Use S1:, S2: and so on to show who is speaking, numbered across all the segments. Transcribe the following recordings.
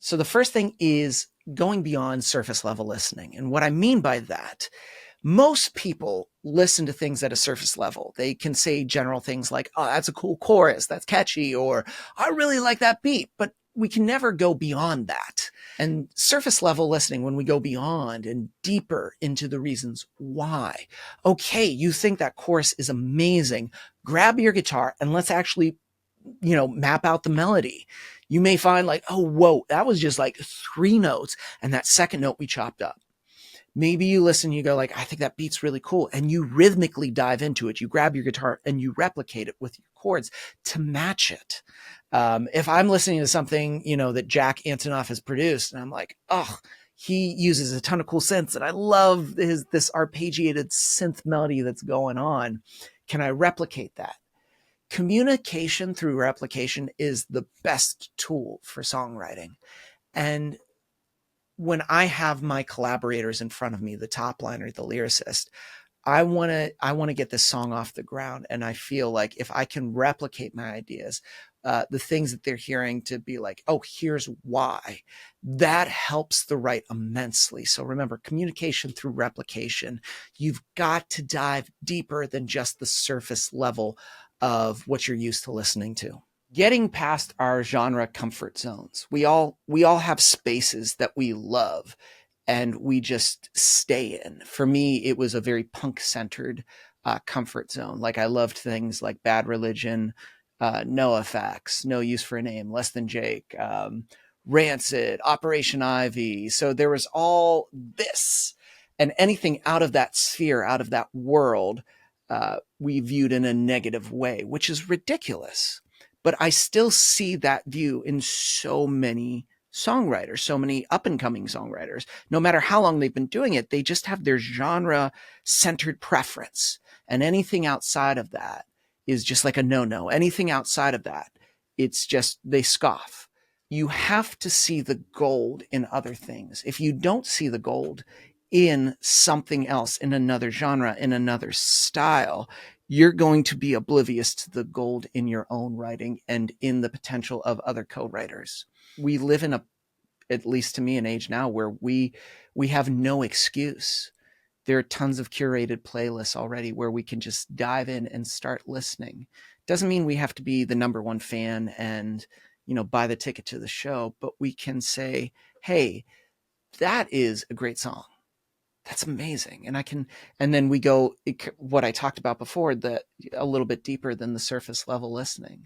S1: So the first thing is going beyond surface level listening. And what I mean by that, most people listen to things at a surface level. They can say general things like, oh, that's a cool chorus, that's catchy, or I really like that beat, but we can never go beyond that. And surface level listening, when we go beyond and deeper into the reasons why, okay, you think that chorus is amazing, grab your guitar and let's actually, map out the melody. You may find like, oh, whoa, that was just like 3 notes. And that second note we chopped up. Maybe you listen, you go like, I think that beat's really cool. And you rhythmically dive into it. You grab your guitar and you replicate it with your chords to match it. If I'm listening to something, that Jack Antonoff has produced and I'm like, oh, he uses a ton of cool synths and I love this arpeggiated synth melody that's going on. Can I replicate that? Communication through replication is the best tool for songwriting. And when I have my collaborators in front of me, the top liner, the lyricist, I want to get this song off the ground. And I feel like if I can replicate my ideas, the things that they're hearing to be like, oh, here's why, that helps the write immensely. So remember, communication through replication. You've got to dive deeper than just the surface level of what you're used to listening to. Getting past our genre comfort zones. We all have spaces that we love and we just stay in. For me, it was a very punk centered comfort zone. Like I loved things like Bad Religion, NoFX, No Use for a Name, Less Than Jake, Rancid, Operation Ivy. So there was all this, and anything out of that sphere, out of that world, we viewed in a negative way, which is ridiculous. But I still see that view in so many songwriters, so many up and coming songwriters. No matter how long they've been doing it, they just have their genre centered preference. And anything outside of that is just like a no-no. Anything outside of that, it's just, they scoff. You have to see the gold in other things. If you don't see the gold in something else, in another genre, in another style, you're going to be oblivious to the gold in your own writing and in the potential of other co-writers. We live in at least to me, an age now where we have no excuse. There are tons of curated playlists already where we can just dive in and start listening. Doesn't mean we have to be the number one fan and, buy the ticket to the show, but we can say, hey, that is a great song. That's amazing. And then we go, what I talked about before, that a little bit deeper than the surface level listening.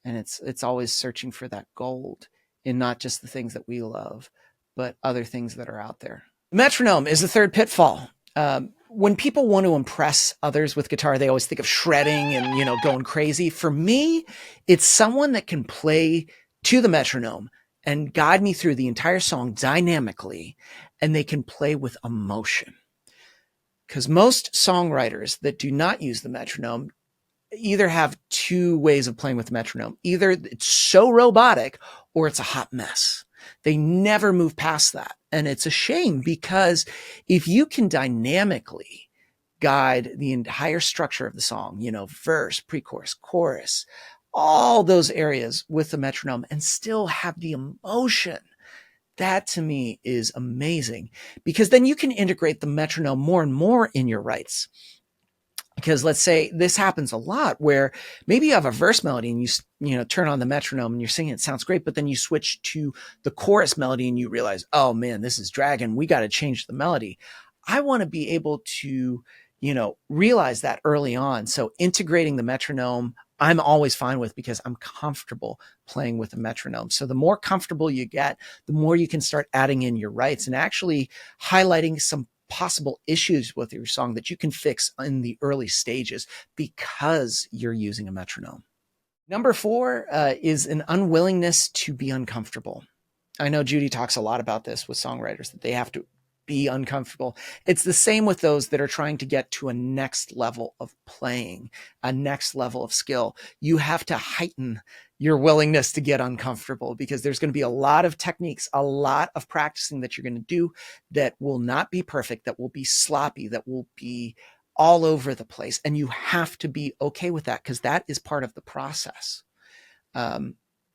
S1: And it's always searching for that gold in not just the things that we love, but other things that are out there. Metronome is the third pitfall. When people want to impress others with guitar, they always think of shredding and, going crazy. For me, it's someone that can play to the metronome and guide me through the entire song dynamically, and they can play with emotion. Because most songwriters that do not use the metronome either have 2 ways of playing with the metronome. Either it's so robotic or it's a hot mess. They never move past that. And it's a shame, because if you can dynamically guide the entire structure of the song, verse, pre-chorus, chorus, all those areas with the metronome and still have the emotion, that to me is amazing, because then you can integrate the metronome more and more in your writes. Because let's say this happens a lot where maybe you have a verse melody and you turn on the metronome and you're singing, it sounds great, but then you switch to the chorus melody and you realize, oh man, this is dragging. We got to change the melody. I want to be able to, realize that early on. So integrating the metronome, I'm always fine with, because I'm comfortable playing with a metronome. So the more comfortable you get, the more you can start adding in your writes and actually highlighting some possible issues with your song that you can fix in the early stages because you're using a metronome. Number 4 is an unwillingness to be uncomfortable. I know Judy talks a lot about this with songwriters, that they have to be uncomfortable. It's the same with those that are trying to get to a next level of playing, a next level of skill. You have to heighten your willingness to get uncomfortable, because there's going to be a lot of techniques, a lot of practicing that you're going to do that will not be perfect, that will be sloppy, that will be all over the place. And you have to be okay with that, because that is part of the process.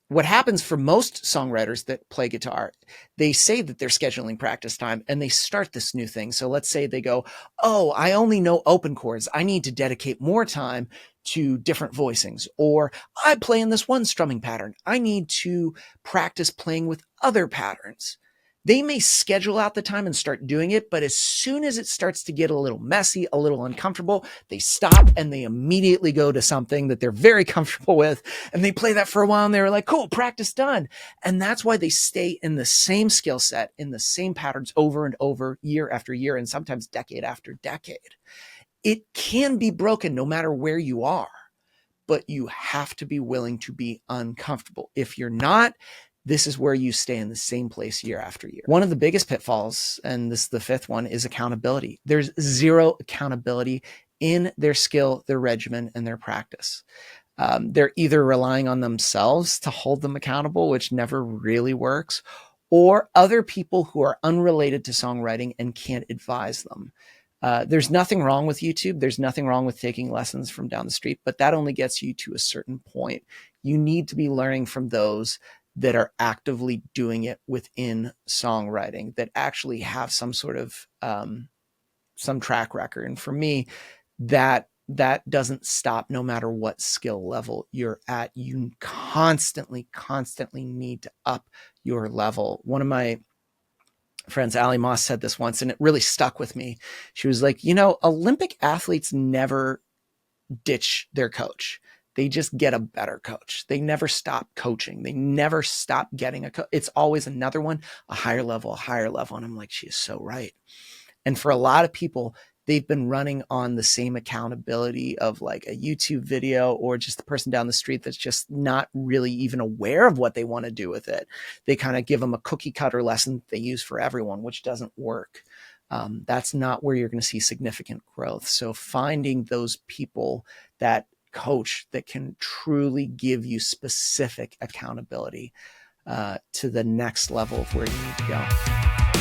S1: what happens for most songwriters that play guitar, they say that they're scheduling practice time and they start this new thing. So let's say they go, oh, I only know open chords. I need to dedicate more time to different voicings. Or I play in this one strumming pattern. I need to practice playing with other patterns. They may schedule out the time and start doing it, but as soon as it starts to get a little messy, a little uncomfortable, they stop and they immediately go to something that they're very comfortable with. And they play that for a while and they're like, cool, practice done. And that's why they stay in the same skill set, in the same patterns over and over, year after year, and sometimes decade after decade. It can be broken no matter where you are, but you have to be willing to be uncomfortable. If you're not, this is where you stay in the same place year after year. One of the biggest pitfalls, and this is the fifth one, is accountability. There's zero accountability in their skill, their regimen, and their practice. They're either relying on themselves to hold them accountable, which never really works, or other people who are unrelated to songwriting and can't advise them. There's nothing wrong with YouTube. There's nothing wrong with taking lessons from down the street, but that only gets you to a certain point. You need to be learning from those that are actively doing it within songwriting, that actually have some sort of some track record. And for me, that doesn't stop no matter what skill level you're at. You constantly need to up your level. One of my friends, Ali Moss, said this once, and it really stuck with me. She was like, Olympic athletes never ditch their coach. They just get a better coach. They never stop coaching. They never stop getting a coach. It's always another one, a higher level. And I'm like, she is so right. And for a lot of people, they've been running on the same accountability of like a YouTube video or just the person down the street that's just not really even aware of what they want to do with it. They kind of give them a cookie cutter lesson they use for everyone, which doesn't work. That's not where you're going to see significant growth. So finding those people that coach that can truly give you specific accountability to the next level of where you need to go.